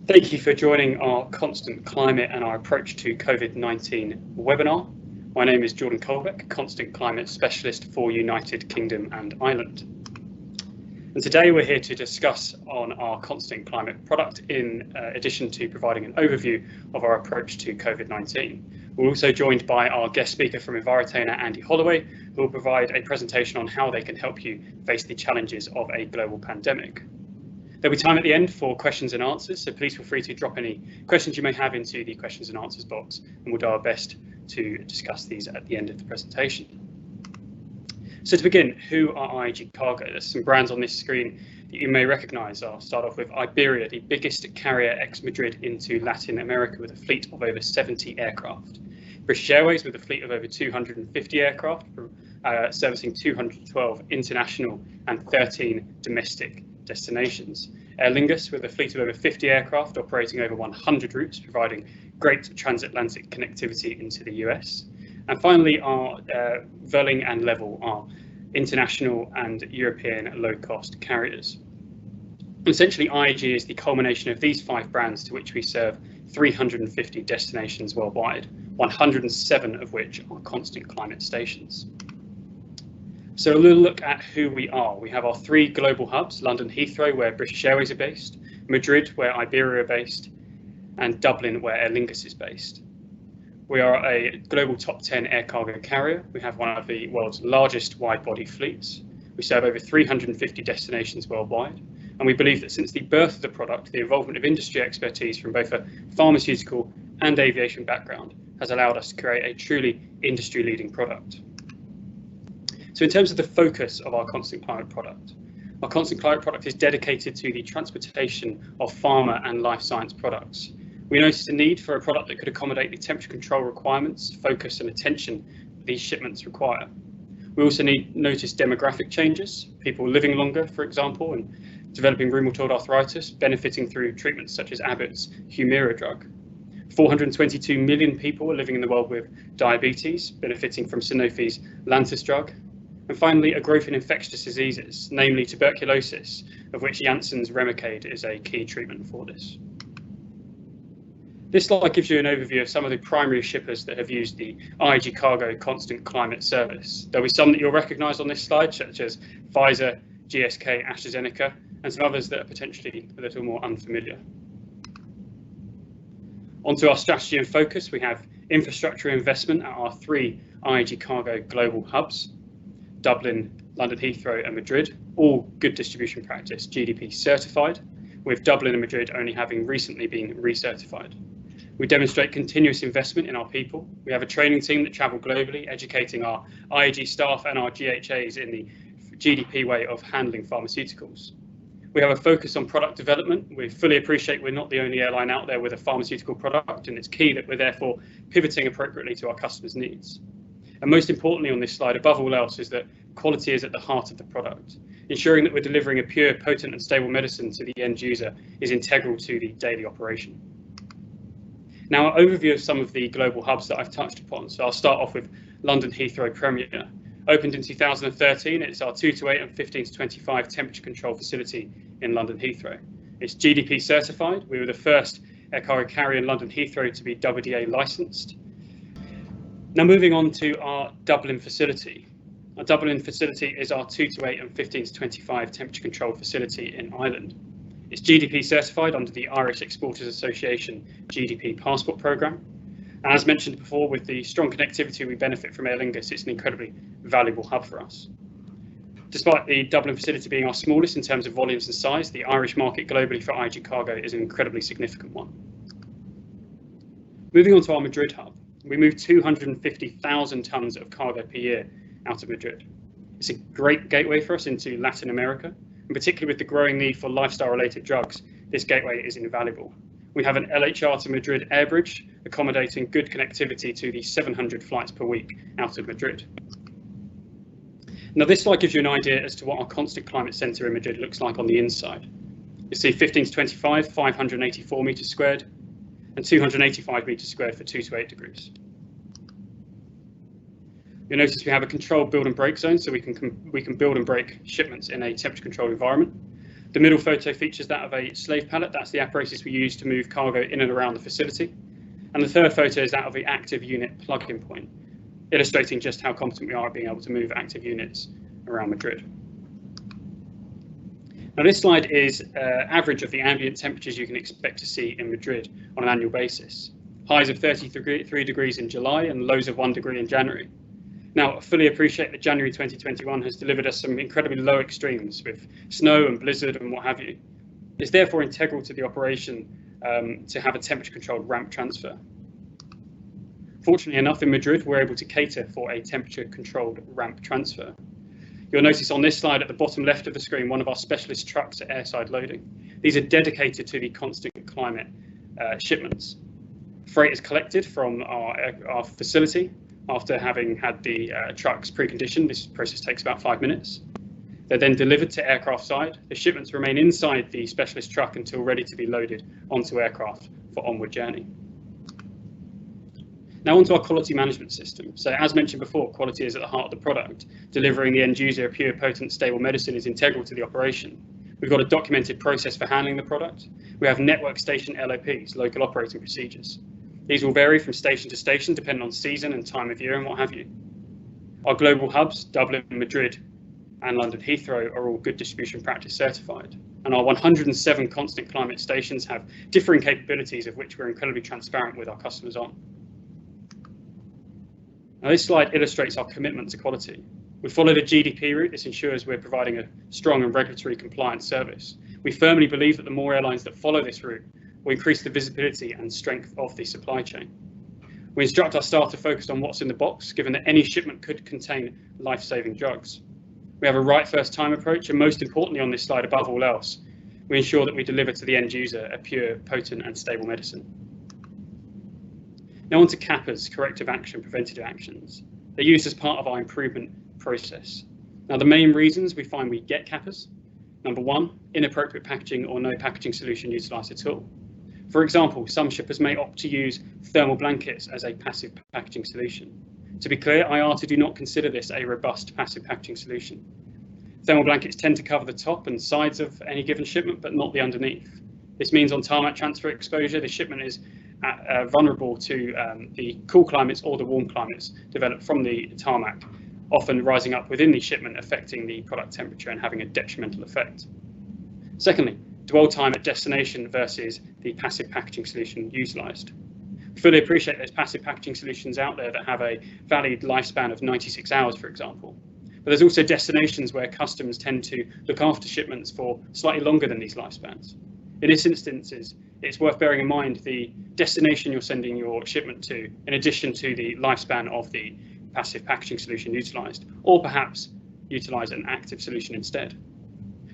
Thank you for joining our Constant Climate and our approach to COVID-19 webinar. My name is Jordan Kohlbeck, Constant Climate Specialist for United Kingdom and Ireland. And today we're here to discuss on our Constant Climate product in addition to providing an overview of our approach to COVID-19. We're also joined by our guest speaker from Envirotainer, Andy Holloway, who will provide a presentation on how they can help you face the challenges of a global pandemic. There'll be time at the end for questions and answers, so please feel free to drop any questions you may have into the questions and answers box, and we'll do our best to discuss these at the end of the presentation. So to begin, who are IAG Cargo? There's some brands on this screen that you may recognise. I'll start off with Iberia, the biggest carrier ex-Madrid into Latin America with a fleet of over 70 aircraft. British Airways with a fleet of over 250 aircraft, servicing 212 international and 13 domestic destinations. Aer Lingus with a fleet of over 50 aircraft operating over 100 routes, providing great transatlantic connectivity into the US. And finally, our Vueling and Level, our international and European low-cost carriers. Essentially, IAG is the culmination of these 5 brands to which we serve 350 destinations worldwide, 107 of which are constant climate stations. So a little look at who we are. We have our 3 global hubs: London Heathrow, where British Airways are based, Madrid, where Iberia are based, and Dublin, where Aer Lingus is based. We are a global top 10 air cargo carrier. We have one of the world's largest wide-body fleets. We serve over 350 destinations worldwide. And we believe that since the birth of the product, the involvement of industry expertise from both a pharmaceutical and aviation background has allowed us to create a truly industry-leading product. So in terms of the focus of our Constant Climate product, our Constant Climate product is dedicated to the transportation of pharma and life science products. We noticed a need for a product that could accommodate the temperature control requirements, focus and attention these shipments require. We also noticed demographic changes, people living longer, for example, and developing rheumatoid arthritis, benefiting through treatments such as Abbott's Humira drug. 422 million people are living in the world with diabetes, benefiting from Sanofi's Lantus drug. And finally, a growth in infectious diseases, namely tuberculosis, of which Janssen's Remicade is a key treatment for this. This slide gives you an overview of some of the primary shippers that have used the IAG Cargo Constant Climate service. There'll be some that you'll recognise on this slide, such as Pfizer, GSK, AstraZeneca, and some others that are potentially a little more unfamiliar. Onto our strategy and focus, we have infrastructure investment at our 3 IAG Cargo global hubs: Dublin, London Heathrow and Madrid, all good distribution practice GDP certified, with Dublin and Madrid only having recently been recertified. We demonstrate continuous investment in our people. We have a training team that travel globally, educating our IAG staff and our GHAs in the GDP way of handling pharmaceuticals. We have a focus on product development. We fully appreciate we're not the only airline out there with a pharmaceutical product, and it's key that we're therefore pivoting appropriately to our customers' needs. And most importantly on this slide, above all else, is that quality is at the heart of the product. Ensuring that we're delivering a pure, potent and stable medicine to the end user is integral to the daily operation. Now, an overview of some of the global hubs that I've touched upon. So I'll start off with London Heathrow Premier. Opened in 2013, it's our 2 to 8 and 15 to 25 temperature control facility in London Heathrow. It's GDP certified. We were the first air cargo carrier in London Heathrow to be WDA licensed. Now moving on to our Dublin facility. Our Dublin facility is our 2 to 8 and 15 to 25 temperature control facility in Ireland. It's GDP certified under the Irish Exporters Association GDP Passport Programme. And as mentioned before, with the strong connectivity we benefit from Aer Lingus, it's an incredibly valuable hub for us. Despite the Dublin facility being our smallest in terms of volumes and size, the Irish market globally for IAG Cargo is an incredibly significant one. Moving on to our Madrid hub. We move 250,000 tonnes of cargo per year out of Madrid. It's a great gateway for us into Latin America, and particularly with the growing need for lifestyle-related drugs, this gateway is invaluable. We have an LHR to Madrid air bridge, accommodating good connectivity to the 700 flights per week out of Madrid. Now this slide gives you an idea as to what our Constant Climate Centre in Madrid looks like on the inside. You see 15 to 25, 584 metres squared, and 285 metres squared for 2 to 8 degrees. You'll notice we have a controlled build and break zone, so we can build and break shipments in a temperature controlled environment. The middle photo features that of a slave pallet. That's the apparatus we use to move cargo in and around the facility. And the third photo is that of the active unit plug-in point, illustrating just how competent we are at being able to move active units around Madrid. Now, this slide is average of the ambient temperatures you can expect to see in Madrid on an annual basis. Highs of 33 degrees in July and lows of 1 degree in January. Now, I fully appreciate that January 2021 has delivered us some incredibly low extremes with snow and blizzard and what have you. It's therefore integral to the operation to have a temperature-controlled ramp transfer. Fortunately enough, in Madrid, we're able to cater for a temperature-controlled ramp transfer. You'll notice on this slide at the bottom left of the screen, one of our specialist trucks at airside loading. These are dedicated to the constant climate shipments. Freight is collected from our facility after having had the trucks preconditioned. This process takes about 5 minutes. They're then delivered to aircraft side. The shipments remain inside the specialist truck until ready to be loaded onto aircraft for onward journey. Now onto our quality management system. So as mentioned before, quality is at the heart of the product. Delivering the end user a pure, potent, stable medicine is integral to the operation. We've got a documented process for handling the product. We have network station LOPs, local operating procedures. These will vary from station to station depending on season and time of year and what have you. Our global hubs, Dublin, Madrid and London Heathrow, are all good distribution practice certified. And our 107 constant climate stations have differing capabilities of which we're incredibly transparent with our customers on. Now, this slide illustrates our commitment to quality. We followed a GDP route. This ensures we're providing a strong and regulatory compliant service. We firmly believe that the more airlines that follow this route will increase the visibility and strength of the supply chain. We instruct our staff to focus on what's in the box, given that any shipment could contain life-saving drugs. We have a right first time approach, and most importantly on this slide, above all else, we ensure that we deliver to the end user a pure, potent and stable medicine. Now on to CAPAs, corrective action, preventative actions. They're used as part of our improvement process. Now the main reasons we find we get CAPAs: number one, inappropriate packaging or no packaging solution utilised at all. For example, some shippers may opt to use thermal blankets as a passive packaging solution. To be clear, IATA do not consider this a robust passive packaging solution. Thermal blankets tend to cover the top and sides of any given shipment, but not the underneath. This means on tarmac transfer exposure, the shipment is vulnerable to the cool climates or the warm climates developed from the tarmac, often rising up within the shipment, affecting the product temperature and having a detrimental effect. Secondly, dwell time at destination versus the passive packaging solution utilised. Fully appreciate there's passive packaging solutions out there that have a valid lifespan of 96 hours, for example. But there's also destinations where customers tend to look after shipments for slightly longer than these lifespans. In this instance, it's worth bearing in mind the destination you're sending your shipment to, in addition to the lifespan of the passive packaging solution utilised, or perhaps utilise an active solution instead.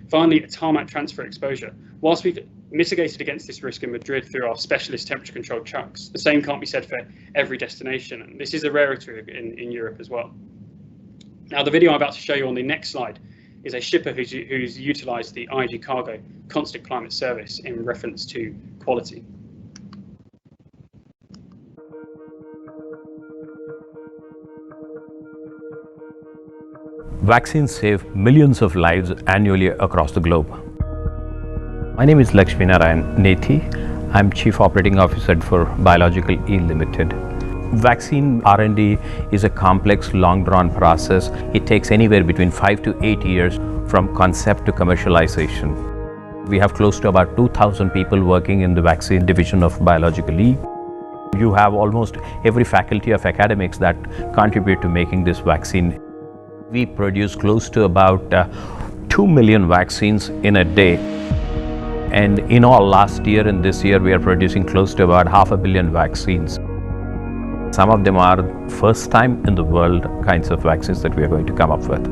Finally, tarmac transfer exposure. Whilst we've mitigated against this risk in Madrid through our specialist temperature controlled trucks, the same can't be said for every destination, and this is a rarity in Europe as well. Now, the video I'm about to show you on the next slide is a shipper who's utilised the IAG Cargo Constant Climate service in reference to quality. Vaccines save millions of lives annually across the globe. My name is Lakshmi Narayan Nethi. I'm Chief Operating Officer for Biological E Limited. Vaccine R&D is a complex, long-drawn process. It takes anywhere between 5 to 8 years from concept to commercialization. We have close to about 2,000 people working in the vaccine division of Biological E. You have almost every faculty of academics that contribute to making this vaccine. We produce close to about 2 million vaccines in a day. And in all, last year and this year, we are producing close to about 500 million vaccines. Some of them are first time in the world kinds of vaccines that we are going to come up with.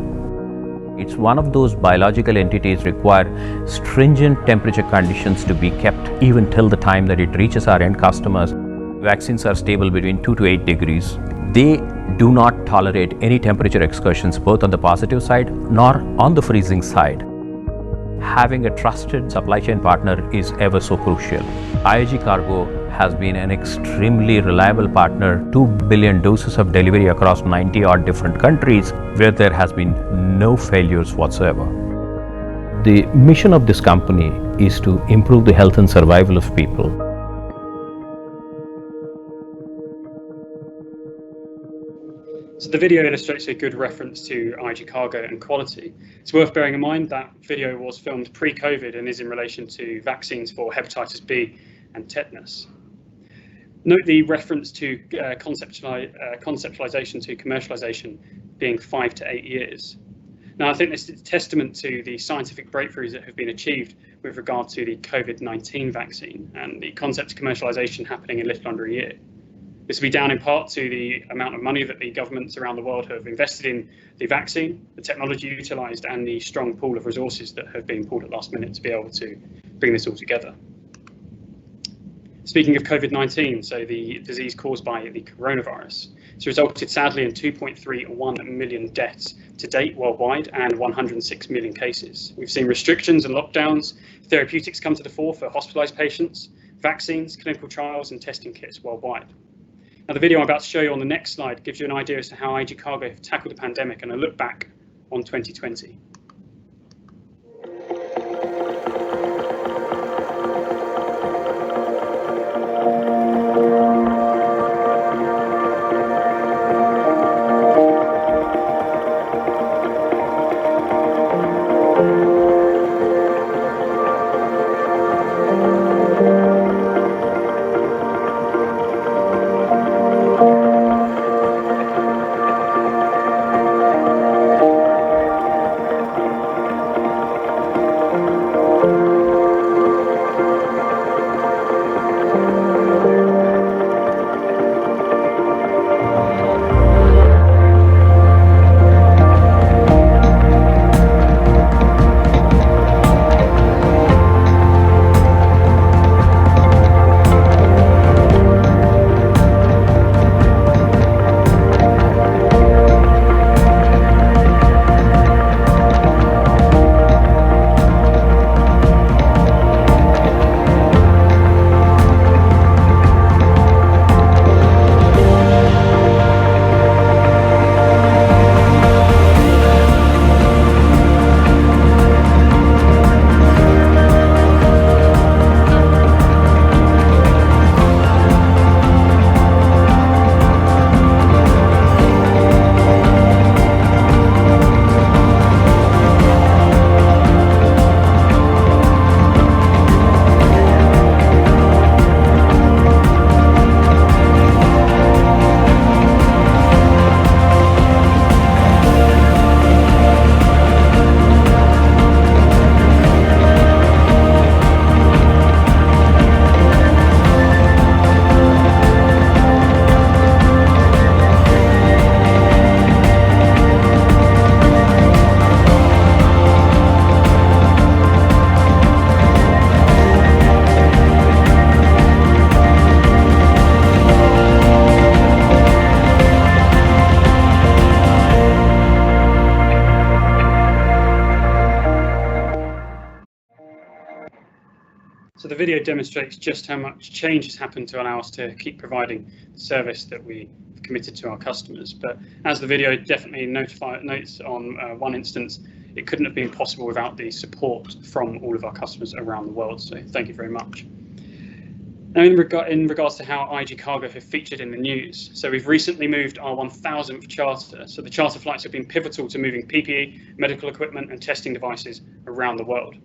It's one of those biological entities require stringent temperature conditions to be kept even till the time that it reaches our end customers. Vaccines are stable between 2 to 8 degrees. They do not tolerate any temperature excursions both on the positive side nor on the freezing side. Having a trusted supply chain partner is ever so crucial. IAG Cargo has been an extremely reliable partner, 2 billion doses of delivery across 90 odd different countries where there has been no failures whatsoever. The mission of this company is to improve the health and survival of people. So the video illustrates a good reference to IAG Cargo and quality. It's worth bearing in mind that video was filmed pre-COVID and is in relation to vaccines for hepatitis B and tetanus. Note the reference to conceptualization to commercialization being 5 to 8 years. Now, I think this is a testament to the scientific breakthroughs that have been achieved with regard to the COVID-19 vaccine and the concept of commercialization happening in little under a year. This will be down in part to the amount of money that the governments around the world have invested in the vaccine, the technology utilised, and the strong pool of resources that have been pulled at last minute to be able to bring this all together. Speaking of COVID-19, so the disease caused by the coronavirus, it's resulted sadly in 2.31 million deaths to date worldwide and 106 million cases. We've seen restrictions and lockdowns, therapeutics come to the fore for hospitalised patients, vaccines, clinical trials, and testing kits worldwide. Now, the video I'm about to show you on the next slide gives you an idea as to how IAG Cargo have tackled the pandemic and a look back on 2020. So the video demonstrates just how much change has happened to allow us to keep providing the service that we have committed to our customers. But as the video definitely notes on one instance, it couldn't have been possible without the support from all of our customers around the world. So thank you very much. Now, in regards to how IAG Cargo have featured in the news, so we've recently moved our 1000th charter. So the charter flights have been pivotal to moving PPE, medical equipment and testing devices around the world.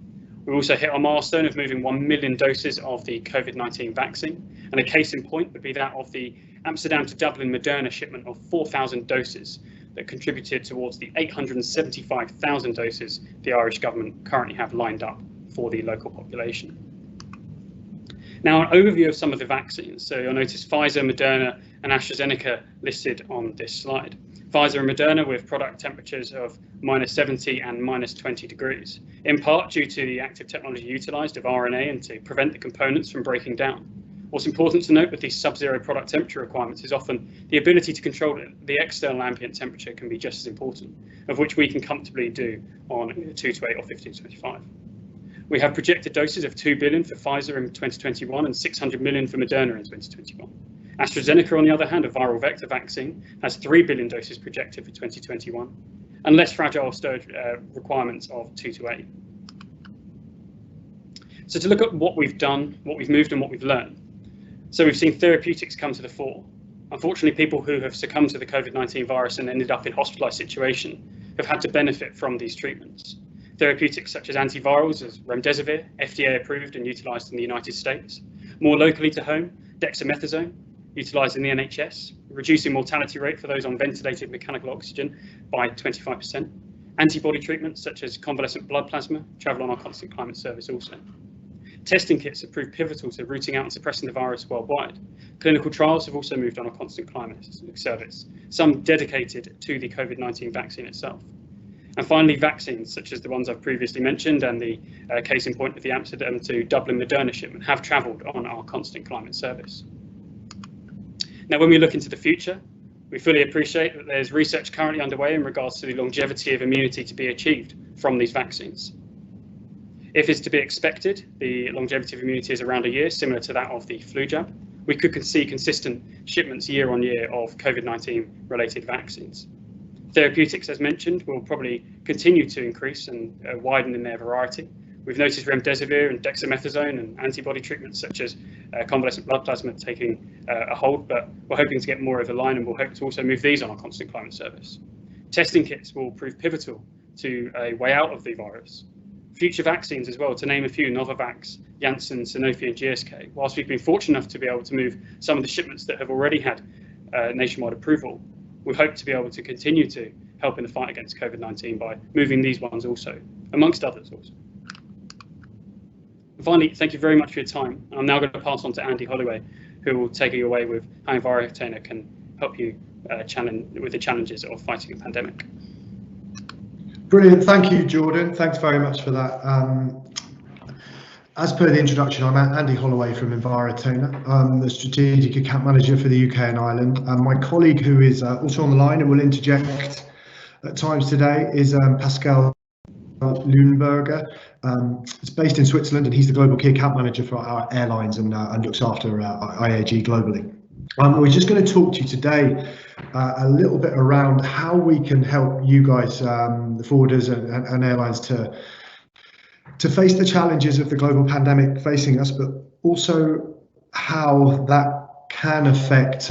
We also hit our milestone of moving 1 million doses of the COVID-19 vaccine, and a case in point would be that of the Amsterdam to Dublin Moderna shipment of 4,000 doses that contributed towards the 875,000 doses the Irish government currently have lined up for the local population. Now, an overview of some of the vaccines. So you'll notice Pfizer, Moderna and AstraZeneca listed on this slide. Pfizer and Moderna with product temperatures of -70 and -20 degrees, in part due to the active technology utilised of RNA and to prevent the components from breaking down. What's important to note with these sub-zero product temperature requirements is often the ability to control the external ambient temperature can be just as important, of which we can comfortably do on 228 or 1525. We have projected doses of 2 billion for Pfizer in 2021 and 600 million for Moderna in 2021. AstraZeneca, on the other hand, a viral vector vaccine, has 3 billion doses projected for 2021 and less fragile storage requirements of 2 to 8. So to look at what we've done, what we've moved and what we've learned. So we've seen therapeutics come to the fore. Unfortunately, people who have succumbed to the COVID-19 virus and ended up in hospitalized situation have had to benefit from these treatments. Therapeutics such as antivirals, as remdesivir, FDA approved and utilized in the United States. More locally to home, dexamethasone, utilised in the NHS, reducing mortality rate for those on ventilated mechanical oxygen by 25%. Antibody treatments such as convalescent blood plasma travel on our constant climate service also. Testing kits have proved pivotal to rooting out and suppressing the virus worldwide. Clinical trials have also moved on our constant climate service, some dedicated to the COVID-19 vaccine itself. And finally, vaccines such as the ones I've previously mentioned and the case in point of the Amsterdam to Dublin Moderna shipment have travelled on our constant climate service. Now, when we look into the future, we fully appreciate that there's research currently underway in regards to the longevity of immunity to be achieved from these vaccines. If it's to be expected, the longevity of immunity is around a year, similar to that of the flu jab. We could see consistent shipments year on year of COVID-19 related vaccines. Therapeutics, as mentioned, will probably continue to increase and widen in their variety. We've noticed remdesivir and dexamethasone and antibody treatments such as convalescent blood plasma taking a hold, but we're hoping to get more over the line and we'll hope to also move these on our constant climate service. Testing kits will prove pivotal to a way out of the virus. Future vaccines as well, to name a few, Novavax, Janssen, Sanofi and GSK. Whilst we've been fortunate enough to be able to move some of the shipments that have already had nationwide approval, we hope to be able to continue to help in the fight against COVID-19 by moving these ones also, amongst others also. And finally, thank you very much for your time. I'm now going to pass on to Andy Holloway, who will take you away with how Envirotainer can help you with the challenges of fighting a pandemic. Brilliant, thank you, Jordan. Thanks very much for that. As per the introduction, I'm Andy Holloway from Envirotainer. I'm the Strategic Account Manager for the UK and Ireland. My colleague, who is also on the line and will interject at times today, is Pascal Leuenburger. It's based in Switzerland, and he's the Global Key Account Manager for our airlines and looks after IAG globally. We're just going to talk to you today a little bit around how we can help you guys, the forwarders and airlines, to face the challenges of the global pandemic facing us, but also how that can affect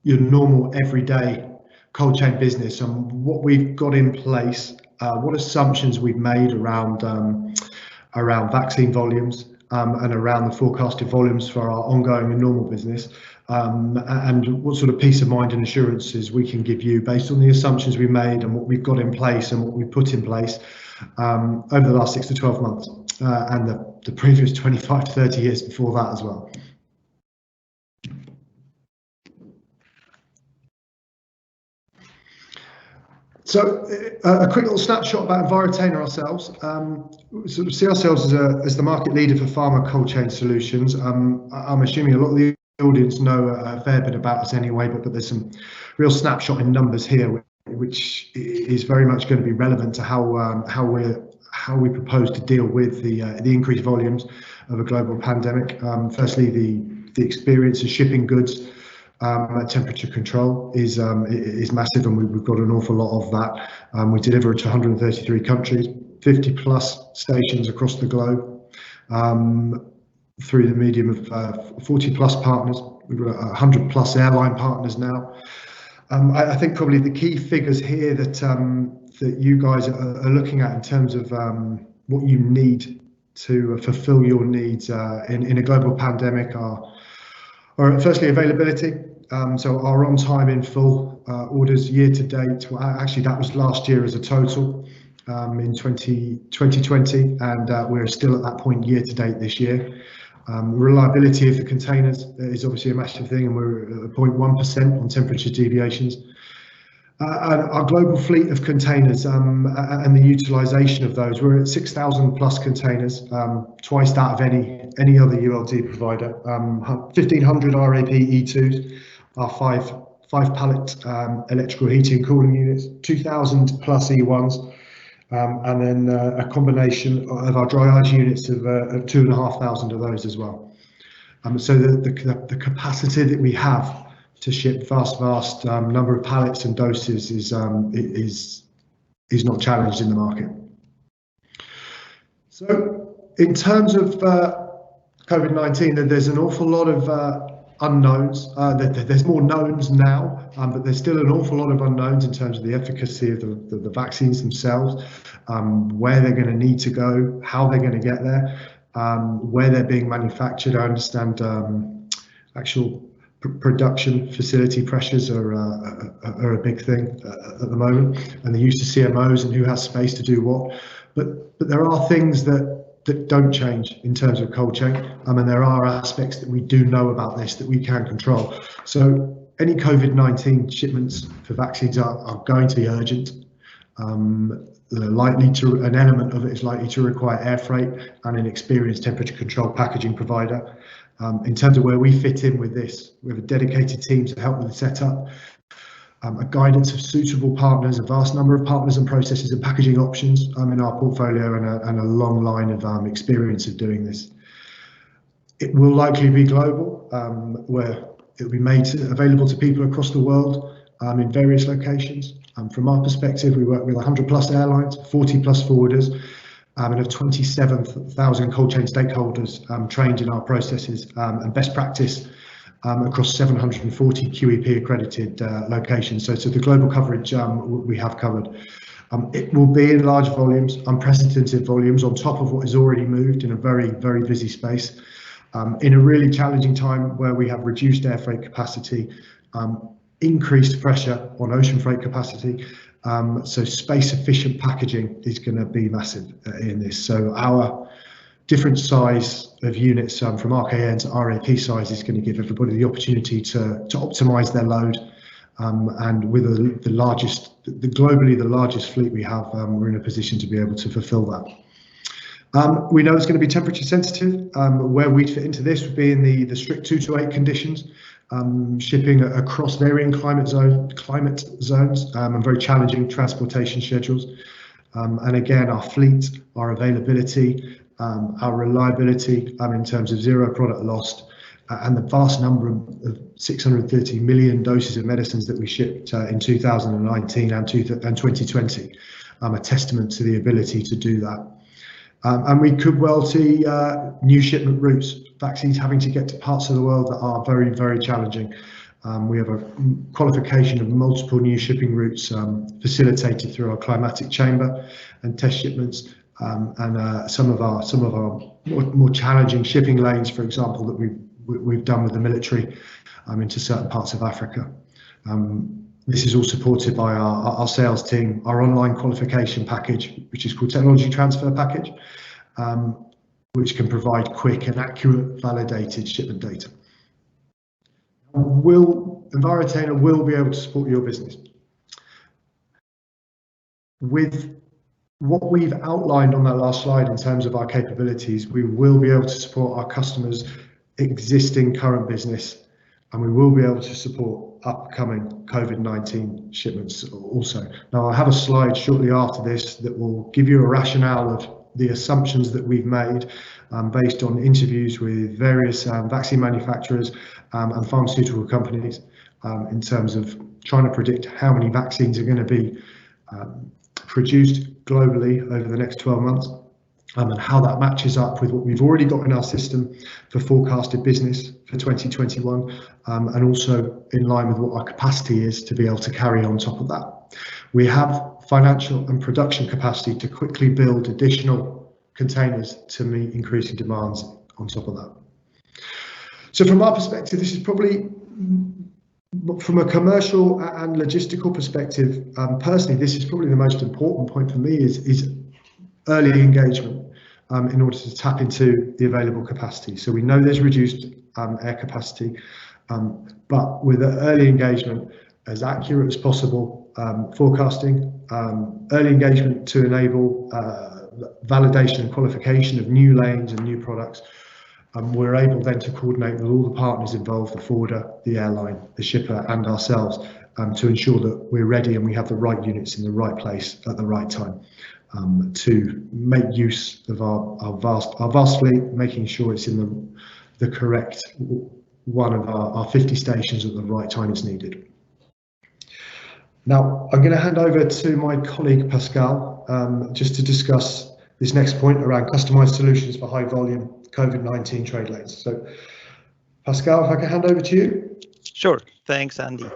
your normal everyday cold chain business and what we've got in place, what assumptions we've made around vaccine volumes and around the forecasted volumes for our ongoing and normal business, and what sort of peace of mind and assurances we can give you based on the assumptions we made and what we've got in place and what we've put in place over the last 6 to 12 months and the previous 25 to 30 years before that as well. So a quick little snapshot about Envirotainer ourselves. Sort of see ourselves as the market leader for pharma cold chain solutions. I'm assuming a lot of the audience know a fair bit about us anyway, but there's some real snapshot in numbers here, which is very much going to be relevant to how we propose to deal with the increased volumes of a global pandemic. Firstly, the experience of shipping goods at temperature control is massive, and we've got an awful lot of that. We deliver to 133 countries, 50 plus stations across the globe, through the medium of 40 plus partners. We've got 100 plus airline partners now. I think probably the key figures here that you guys are looking at in terms of what you need to fulfill your needs in a global pandemic are firstly availability. So our on time in full orders year to date, well, actually that was last year as a total in 2020, and we're still at that point year to date this year. Reliability of the containers is obviously a massive thing, and we're at 0.1% on temperature deviations. And our global fleet of containers and the utilisation of those, we're at 6,000 plus containers, twice that of any other ULD provider. 1,500 RAP E2s, our five pallet electrical heating and cooling units, 2,000 plus E1s, and then a combination of our dry ice units of 2,500 of those as well. So the capacity that we have to ship vast number of pallets and doses is not challenged in the market. So in terms of COVID-19, there's an awful lot of unknowns. There's more knowns now, but there's still an awful lot of unknowns in terms of the efficacy of the vaccines themselves, where they're going to need to go, how they're going to get there, where they're being manufactured. I understand actual production facility pressures are a big thing at the moment, and the use of CMOs and who has space to do what. But there are things that don't change in terms of cold chain, and there are aspects that we do know about this that we can control. So any COVID-19 shipments for vaccines are going to be urgent. An element of it is likely to require air freight and an experienced temperature control packaging provider. In terms of where we fit in with this, we have a dedicated team to help with the setup, a guidance of suitable partners, a vast number of partners and processes and packaging options in our portfolio, and a long line of experience of doing this. It will likely be global, where it will be made available to people across the world in various locations. From our perspective, we work with 100 plus airlines, 40 plus forwarders, and have 27,000 cold chain stakeholders trained in our processes and best practice across 740 QEP accredited locations. So the global coverage we have covered. It will be in large volumes, unprecedented volumes on top of what is already moved in a very, very busy space. In a really challenging time where we have reduced air freight capacity, increased pressure on ocean freight capacity. So space efficient packaging is going to be massive in this. So our different size of units from RKN to RAP size is going to give everybody the opportunity to optimize their load. And with globally the largest fleet we have, we're in a position to be able to fulfill that. We know it's going to be temperature sensitive. Where we'd fit into this would be in the strict 2 to 8 conditions, shipping across varying climate zones and very challenging transportation schedules. And again, our fleet, our availability, our reliability in terms of zero product lost, and the vast number of 630 million doses of medicines that we shipped in 2019 and 2020, a testament to the ability to do that. And we could well see new shipment routes, vaccines having to get to parts of the world that are very, very challenging. We have a qualification of multiple new shipping routes facilitated through our climatic chamber and test shipments, and some of our more challenging shipping lanes, for example, that we've done with the military into certain parts of Africa. This is all supported by our sales team, our online qualification package, which is called Technology Transfer Package, which can provide quick and accurate validated shipment data. Envirotainer will be able to support your business. With what we've outlined on that last slide in terms of our capabilities, we will be able to support our customers' existing current business, and we will be able to support upcoming COVID-19 shipments also. Now, I have a slide shortly after this that will give you a rationale of the assumptions that we've made based on interviews with various vaccine manufacturers and pharmaceutical companies in terms of trying to predict how many vaccines are going to be produced globally over the next 12 months, and how that matches up with what we've already got in our system for forecasted business for 2021, and also in line with what our capacity is to be able to carry on top of that. We have financial and production capacity to quickly build additional containers to meet increasing demands on top of that. So from our perspective, this is probably, from a commercial and logistical perspective, personally, this is probably the most important point for me is early engagement in order to tap into the available capacity. So we know there's reduced air capacity, but with early engagement, as accurate as possible, forecasting, early engagement to enable validation and qualification of new lanes and new products, we're able then to coordinate with all the partners involved, the forwarder, the airline, the shipper, and ourselves, to ensure that we're ready and we have the right units in the right place at the right time, to make use of our vast fleet, making sure it's in the correct one of our 50 stations at the right time it's needed. Now, I'm going to hand over to my colleague Pascal just to discuss this next point around customized solutions for high volume COVID-19 trade lanes. So Pascal, if I can hand over to you. Sure, thanks Andy.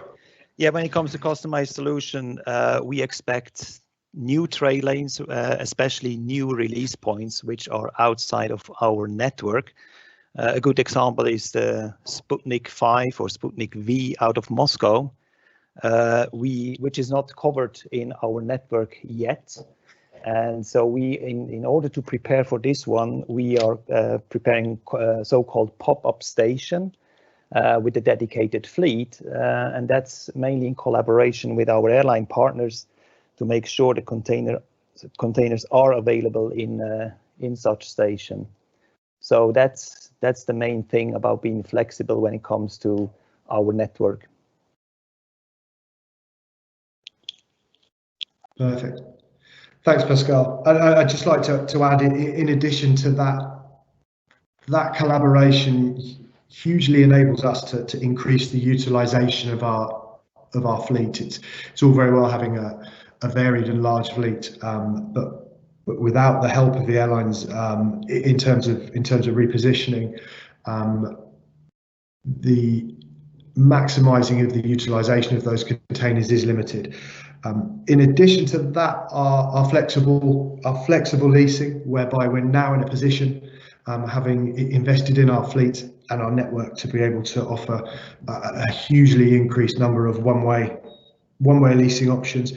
Yeah, when it comes to customized solution, we expect new trade lanes, especially new release points, which are outside of our network. A good example is the Sputnik 5 or Sputnik V out of Moscow, which is not covered in our network yet. And so we, in order to prepare for this one, we are preparing so-called pop-up station with a dedicated fleet, and that's mainly in collaboration with our airline partners to make sure the containers are available in such station. So that's the main thing about being flexible when it comes to our network. Perfect. Thanks, Pascal. I'd just like to add, in addition to that collaboration hugely enables us to increase the utilization of our fleet. It's all very well having a varied and large fleet, but without the help of the airlines in terms of repositioning, the maximizing of the utilization of those containers is limited. In addition to that, our flexible leasing, whereby we're now in a position, having invested in our fleet and our network, to be able to offer a hugely increased number of one-way leasing options,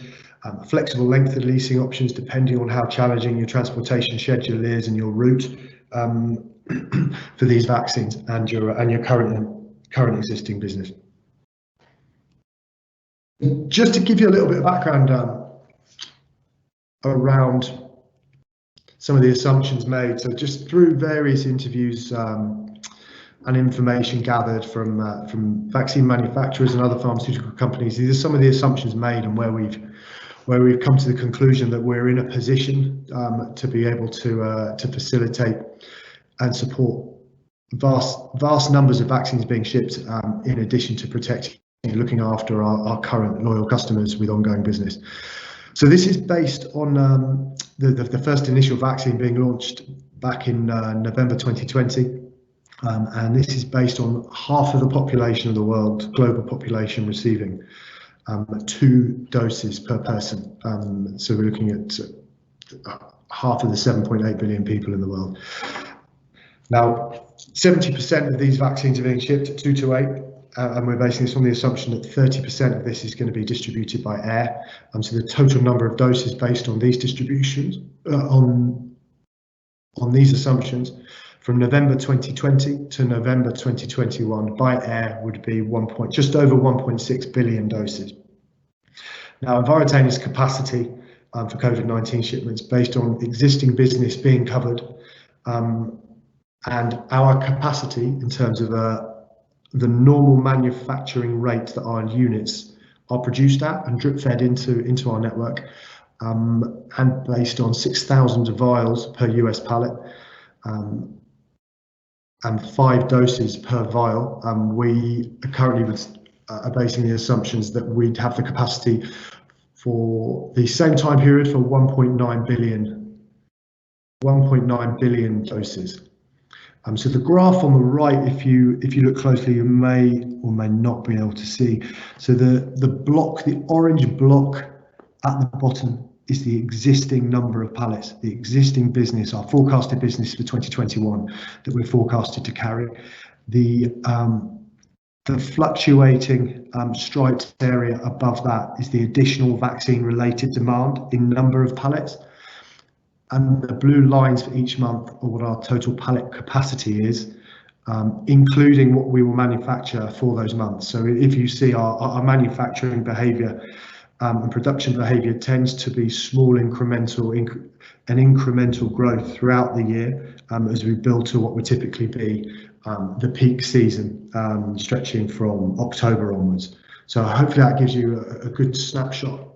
flexible length of leasing options depending on how challenging your transportation schedule is and your route for these vaccines and your current existing business. Just to give you a little bit of background around some of the assumptions made, so just through various interviews and information gathered from vaccine manufacturers and other pharmaceutical companies, these are some of the assumptions made and where we've come to the conclusion that we're in a position to be able to facilitate and support vast numbers of vaccines being shipped, in addition to protecting and looking after our current loyal customers with ongoing business. So this is based on the first initial vaccine being launched back in November 2020, and this is based on half of the population of the world, global population, receiving 2 doses per person. So we're looking at half of the 7.8 billion people in the world. Now, 70% of these vaccines are being shipped at 2 to 8, and we're basing this on the assumption that 30% of this is going to be distributed by air. So the total number of doses based on these distributions, on these assumptions, from November 2020 to November 2021 by air would be just over 1.6 billion doses. Now, Envirotainer's capacity for COVID-19 shipments, based on existing business being covered, and our capacity in terms of the normal manufacturing rate that our units are produced at and drip fed into our network, and based on 6,000 vials per US pallet, and 5 doses per vial, we are currently basing the assumptions that we'd have the capacity for the same time period for 1.9 billion doses. So the graph on the right, if you look closely, you may or may not be able to see. So the orange block at the bottom is the existing number of pallets, the existing business, our forecasted business for 2021 that we're forecasted to carry. The fluctuating striped area above that is the additional vaccine-related demand in number of pallets. And the blue lines for each month are what our total pallet capacity is, including what we will manufacture for those months. So if you see our manufacturing behaviour and production behaviour tends to be small incremental growth throughout the year, as we build to what would typically be the peak season, stretching from October onwards. So hopefully that gives you a good snapshot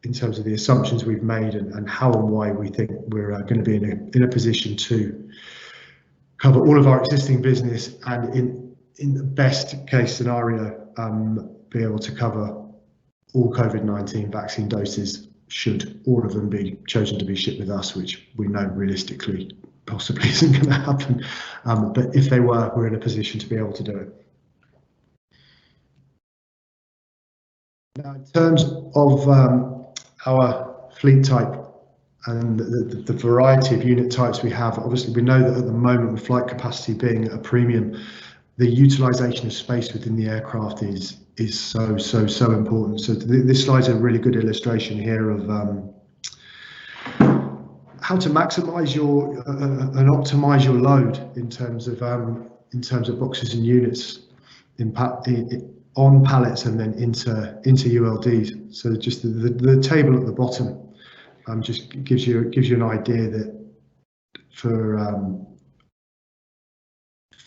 in terms of the assumptions we've made and how and why we think we're going to be in a position to cover all of our existing business, and in the best case scenario, be able to cover all COVID-19 vaccine doses should all of them be chosen to be shipped with us, which we know realistically possibly isn't going to happen. But if they were, we're in a position to be able to do it. Now, in terms of our fleet type and the variety of unit types we have, obviously we know that at the moment, with flight capacity being at a premium, the utilization of space within the aircraft is so important. So this slide's a really good illustration here of how to maximize your and optimize your load in terms of boxes and units on pallets and then into ULDs. So just the table at the bottom just gives you an idea that for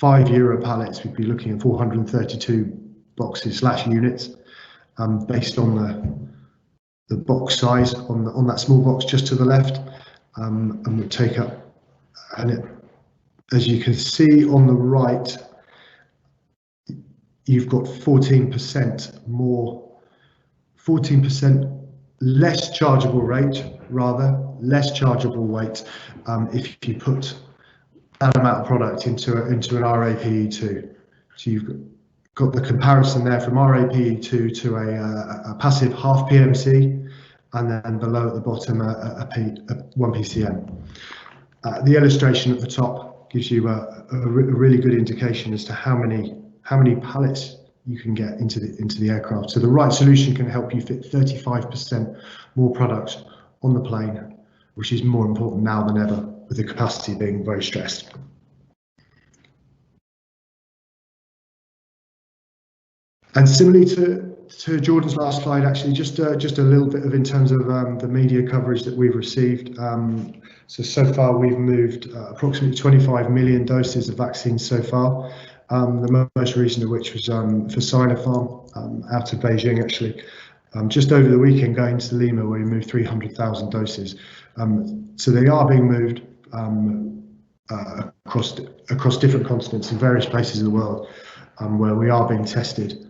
€5 pallets, we'd be looking at 432 boxes / units, based on the box size on that small box just to the left, and would take up, and it, as you can see on the right, you've got 14% less chargeable less chargeable weight if you put that amount of product into an RAPE2. So you've got the comparison there from RAPE2 to a passive half PMC, and then below at the bottom a 1 PCM. The illustration at the top gives you a really good indication as to how many pallets you can get into the aircraft. So the right solution can help you fit 35% more products on the plane, which is more important now than ever, with the capacity being very stressed. And similarly to Jordan's last slide, actually, just a little bit of in terms of the media coverage that we've received. So far we've moved approximately 25 million doses of vaccines so far. The most recent of which was for Sinopharm out of Beijing, actually. Just over the weekend going to Lima, where we moved 300,000 doses. So they are being moved across different continents in various places in the world, where we are being tested.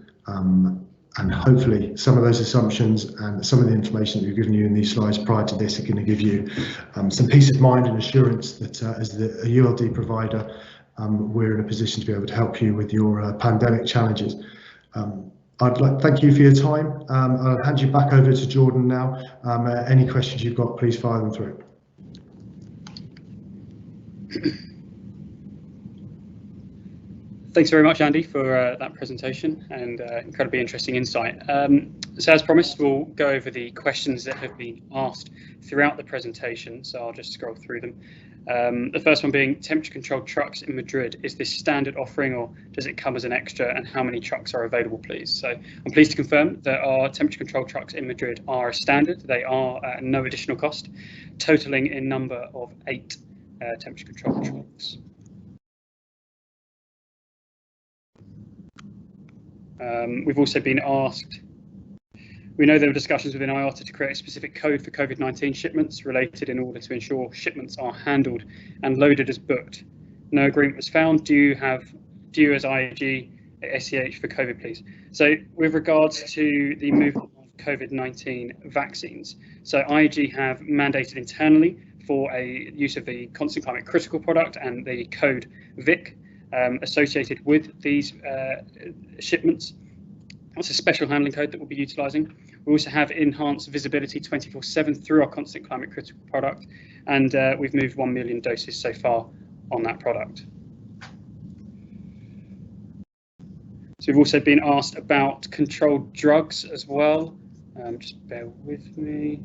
And hopefully some of those assumptions and some of the information that we've given you in these slides prior to this are going to give you some peace of mind and assurance that as a ULD provider, we're in a position to be able to help you with your pandemic challenges. I'd like to thank you for your time. I'll hand you back over to Jordan now. Any questions you've got, please fire them through. Thanks very much, Andy, for that presentation and incredibly interesting insight. So as promised, we'll go over the questions that have been asked throughout the presentation, so I'll just scroll through them. The first one being temperature-controlled trucks in Madrid. Is this standard offering, or does it come as an extra, and how many trucks are available, please? So I'm pleased to confirm that our temperature-controlled trucks in Madrid are a standard. They are at no additional cost, totaling in number of 8 temperature-controlled trucks. We've also been asked, we know there were discussions within IATA to create a specific code for COVID-19 shipments related in order to ensure shipments are handled and loaded as booked. No agreement was found. Do you as IAG SEH for COVID, please? So with regards to the movement of COVID-19 vaccines, so IAG have mandated internally for a use of the Constant Climate Critical product and the code VIC associated with these shipments. That's a special handling code that we'll be utilising. We also have enhanced visibility 24/7 through our Constant Climate Critical product, and we've moved 1 million doses so far on that product. So we've also been asked about controlled drugs as well. Just bear with me.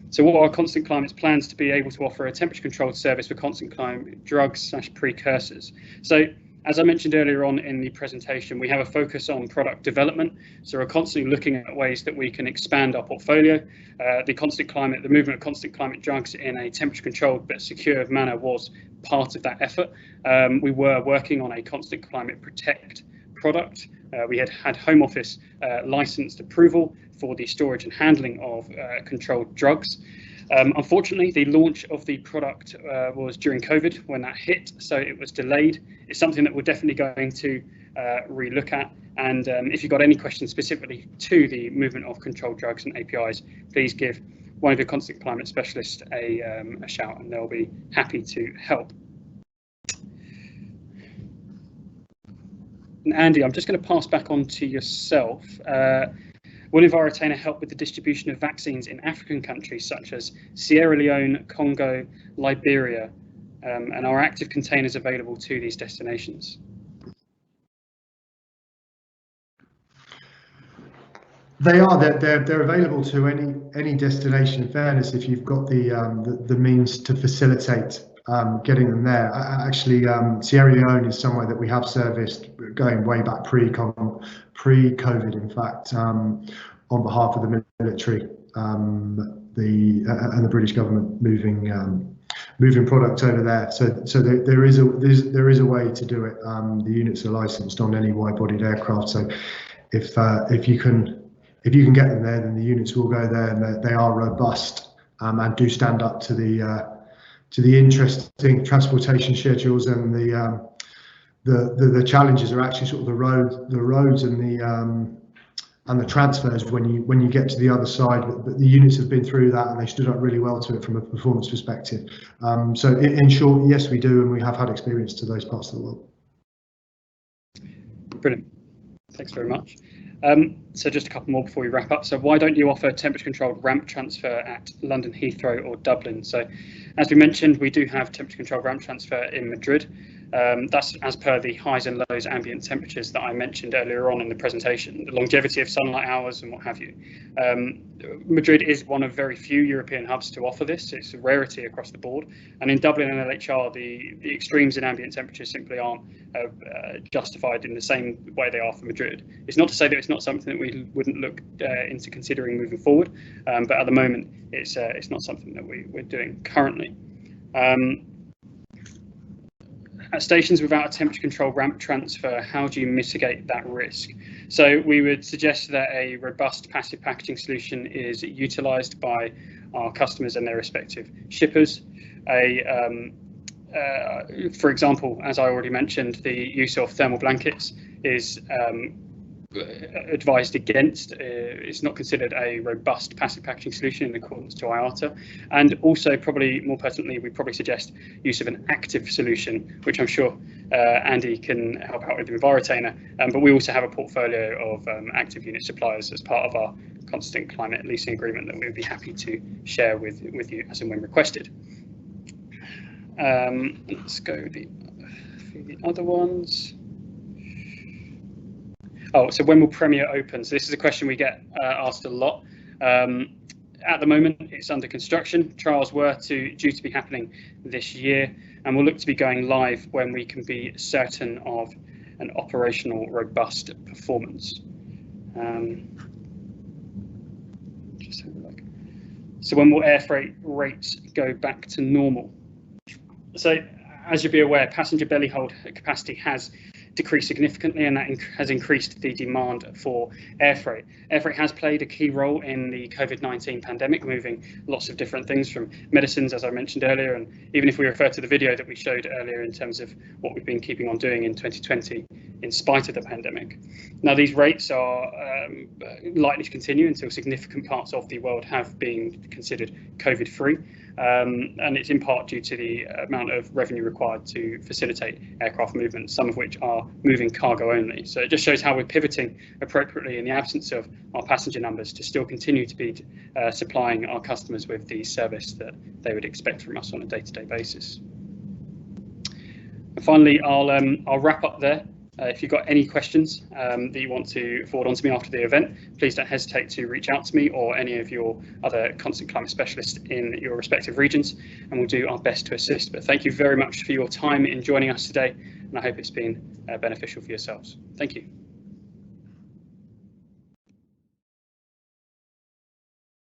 So what are Constant Climate's plans to be able to offer a temperature controlled service for Constant Climate drugs / precursors? So as I mentioned earlier on in the presentation, we have a focus on product development. So we're constantly looking at ways that we can expand our portfolio. The movement of Constant Climate drugs in a temperature controlled but secure manner was part of that effort. We were working on a Constant Climate Protect product. We had Home Office licensed approval for the storage and handling of controlled drugs. Unfortunately, the launch of the product was during COVID when that hit, so it was delayed. It's something that we're definitely going to relook at And if you've got any questions specifically to the movement of controlled drugs and APIs, please give one of your Constant Climate specialists a shout, and they'll be happy to help. And Andy, I'm just going to pass back on to yourself. Will Envirotainer help with the distribution of vaccines in African countries such as Sierra Leone, Congo, Liberia, and are active containers available to these destinations? They are. They're available to any destination. In fairness, if you've got the means to facilitate getting them there. Actually, Sierra Leone is somewhere that we have serviced going way back pre-COVID, in fact, on behalf of the military, and the British government moving product over there. So there is a way to do it. The units are licensed on any wide-bodied aircraft. So if you can get them there, then the units will go there, and they are robust and do stand up to the interesting transportation schedules, and the challenges are actually sort of the roads and the transfers when you get to the other side. But the units have been through that, and they stood up really well to it from a performance perspective. So in short, yes, we do, and we have had experience to those parts of the world. Brilliant. Thanks very much. So just a couple more before we wrap up. So why don't you offer temperature controlled ramp transfer at London Heathrow or Dublin? So as we mentioned, we do have temperature controlled ramp transfer in Madrid. That's as per the highs and lows ambient temperatures that I mentioned earlier on in the presentation, the longevity of sunlight hours and what have you. Madrid is one of very few European hubs to offer this. It's a rarity across the board. And in Dublin and LHR, the extremes in ambient temperatures simply aren't justified in the same way they are for Madrid. It's not to say that it's not something that we wouldn't look into considering moving forward, but at the moment, it's not something that we're doing currently. At stations without a temperature control ramp transfer, how do you mitigate that risk? So we would suggest that a robust passive packaging solution is utilised by our customers and their respective shippers. For example, as I already mentioned, the use of thermal blankets is advised against. It's not considered a robust passive packaging solution in accordance to IATA, and also probably more pertinently, we probably suggest use of an active solution, which I'm sure Andy can help out with the Envirotainer, but we also have a portfolio of active unit suppliers as part of our Constant Climate leasing agreement that we would be happy to share with you as and when requested. Let's go through the other ones. Oh, so when will Premier open? So this is a question we get asked a lot. At the moment, it's under construction. Trials were due to be happening this year, and we'll look to be going live when we can be certain of an operational, robust performance. Just have a look. So when will air freight rates go back to normal? So as you'll be aware, passenger belly hold capacity has decreased significantly, and that has increased the demand for air freight. Air freight has played a key role in the COVID-19 pandemic, moving lots of different things from medicines, as I mentioned earlier, and even if we refer to the video that we showed earlier in terms of what we've been keeping on doing in 2020 in spite of the pandemic. Now, these rates are likely to continue until significant parts of the world have been considered COVID-free, and it's in part due to the amount of revenue required to facilitate aircraft movement, some of which are moving cargo only. So it just shows how we're pivoting appropriately in the absence of our passenger numbers to still continue to be supplying our customers with the service that they would expect from us on a day-to-day basis. And finally, I'll wrap up there. If you've got any questions that you want to forward on to me after the event, please don't hesitate to reach out to me or any of your other Constant Climate specialists in your respective regions, and we'll do our best to assist. But thank you very much for your time in joining us today, and I hope it's been beneficial for yourselves. Thank you.